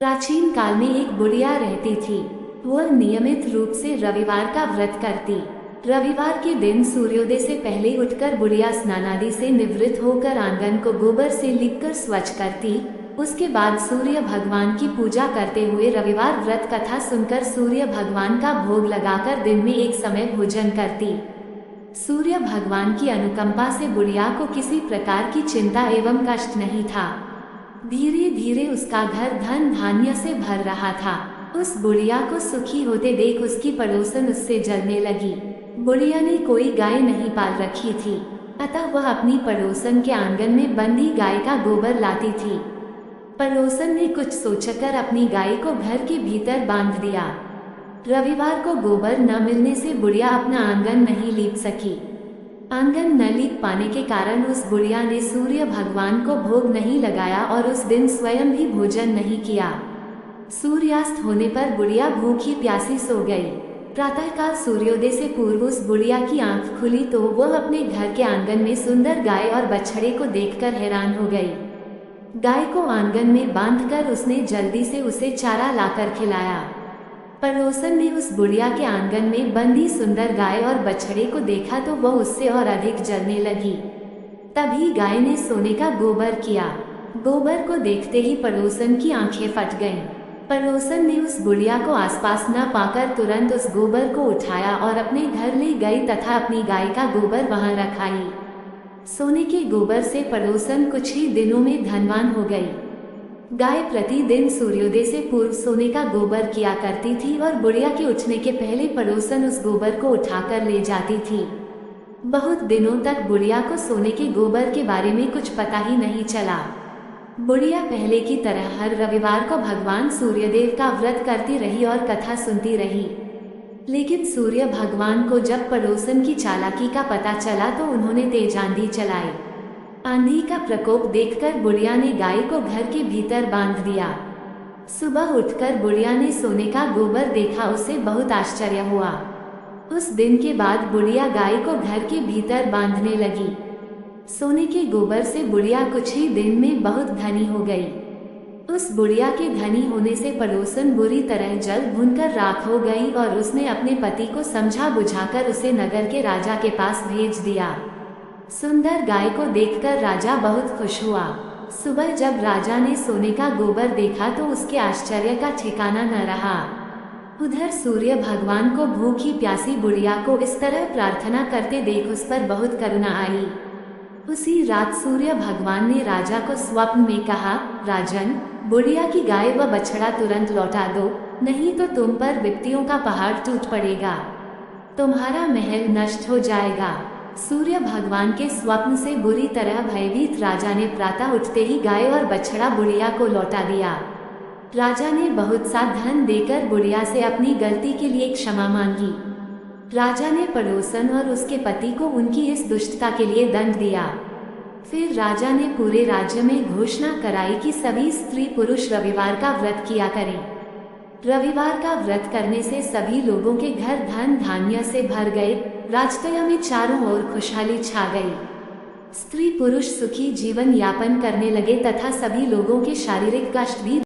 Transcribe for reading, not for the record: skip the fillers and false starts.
प्राचीन काल में एक बुढ़िया रहती थी। वह नियमित रूप से रविवार का व्रत करती। रविवार के दिन सूर्योदय से पहले उठकर बुढ़िया स्नानादि से निवृत्त होकर आंगन को गोबर से लीपकर स्वच्छ करती। उसके बाद सूर्य भगवान की पूजा करते हुए रविवार व्रत कथा सुनकर सूर्य भगवान का भोग लगाकर दिन में एक समय भोजन करती। सूर्य भगवान की अनुकंपा से बुढ़िया को किसी प्रकार की चिंता एवं कष्ट नहीं था। धीरे धीरे उसका घर धन धान्य से भर रहा था। उस बुढ़िया को सुखी होते देख उसकी पड़ोसन उससे जलने लगी। बुढ़िया ने कोई गाय नहीं पाल रखी थी, अतः वह अपनी पड़ोसन के आंगन में बंधी गाय का गोबर लाती थी। पड़ोसन ने कुछ सोचकर अपनी गाय को घर के भीतर बांध दिया। रविवार को गोबर न मिलने से बुढ़िया अपना आंगन नहीं लीप सकी। आंगन न लीप पाने के कारण उस बुढ़िया ने सूर्य भगवान को भोग नहीं लगाया और उस दिन स्वयं भी भोजन नहीं किया। सूर्यास्त होने पर बुढ़िया भूखी प्यासी सो गई। प्रातःकाल सूर्योदय से पूर्व उस बुढ़िया की आंख खुली तो वह अपने घर के आंगन में सुंदर गाय और बछड़े को देखकर हैरान हो गई। गाय को आंगन में बांधकर उसने जल्दी से उसे चारा लाकर खिलाया। पड़ोसन ने उस बुढ़िया के आंगन में बंधी सुंदर गाय और बछड़े को देखा तो वह उससे और अधिक जलने लगी। तभी गाय ने सोने का गोबर किया। गोबर को देखते ही पड़ोसन की आंखें फट गईं। पड़ोसन ने उस बुढ़िया को आसपास न पाकर तुरंत उस गोबर को उठाया और अपने घर ले गई तथा अपनी गाय का गोबर वहां रखाई। सोने के गोबर से पड़ोसन कुछ ही दिनों में धनवान हो गई। गाय प्रतिदिन सूर्योदय से पूर्व सोने का गोबर किया करती थी और बुढ़िया के उठने के पहले पड़ोसन उस गोबर को उठाकर ले जाती थी। बहुत दिनों तक बुढ़िया को सोने के गोबर के बारे में कुछ पता ही नहीं चला। बुढ़िया पहले की तरह हर रविवार को भगवान सूर्यदेव का व्रत करती रही और कथा सुनती रही। लेकिन सूर्य भगवान को जब पड़ोसन की चालाकी का पता चला तो उन्होंने तेज आंधी चलाई। आंधी का प्रकोप देखकर बुढ़िया ने गाय को घर के भीतर बांध दिया। सुबह उठकर बुढ़िया ने सोने का गोबर देखा, उसे बहुत आश्चर्य हुआ। उस दिन के बाद बुढ़िया गाय को घर के भीतर बांधने लगी। सोने के गोबर से बुढ़िया कुछ ही दिन में बहुत धनी हो गई। उस बुढ़िया के धनी होने से पड़ोसन बुरी तरह जल भुनकर राख हो गई और उसने अपने पति को समझा बुझाकर उसे नगर के राजा के पास भेज दिया। सुंदर गाय को देखकर राजा बहुत खुश हुआ। सुबह जब राजा ने सोने का गोबर देखा तो उसके आश्चर्य का ठिकाना न रहा। उधर सूर्य भगवान को भूखी प्यासी बुढ़िया को इस तरह प्रार्थना करते देख उस पर बहुत करुणा आई। उसी रात सूर्य भगवान ने राजा को स्वप्न में कहा, राजन, बुढ़िया की गाय व बछड़ा तुरंत लौटा दो, नहीं तो तुम पर विपत्तियों का पहाड़ टूट पड़ेगा, तुम्हारा महल नष्ट हो जाएगा। सूर्य भगवान के स्वप्न से बुरी तरह भयभीत राजा ने प्रातः उठते ही गाय और बछड़ा बुढ़िया को लौटा दिया। राजा ने बहुत सा धन देकर बुढ़िया से अपनी गलती के लिए क्षमा मांगी। राजा ने पड़ोसन और उसके पति को उनकी इस दुष्टता के लिए दंड दिया। फिर राजा ने पूरे राज्य में घोषणा कराई कि सभी स्त्री पुरुष रविवार का व्रत किया करें। रविवार का व्रत करने से सभी लोगों के घर धन धान्य से भर गए। राजतया में चारों ओर खुशहाली छा गई। स्त्री पुरुष सुखी जीवन यापन करने लगे तथा सभी लोगों के शारीरिक कष्ट भी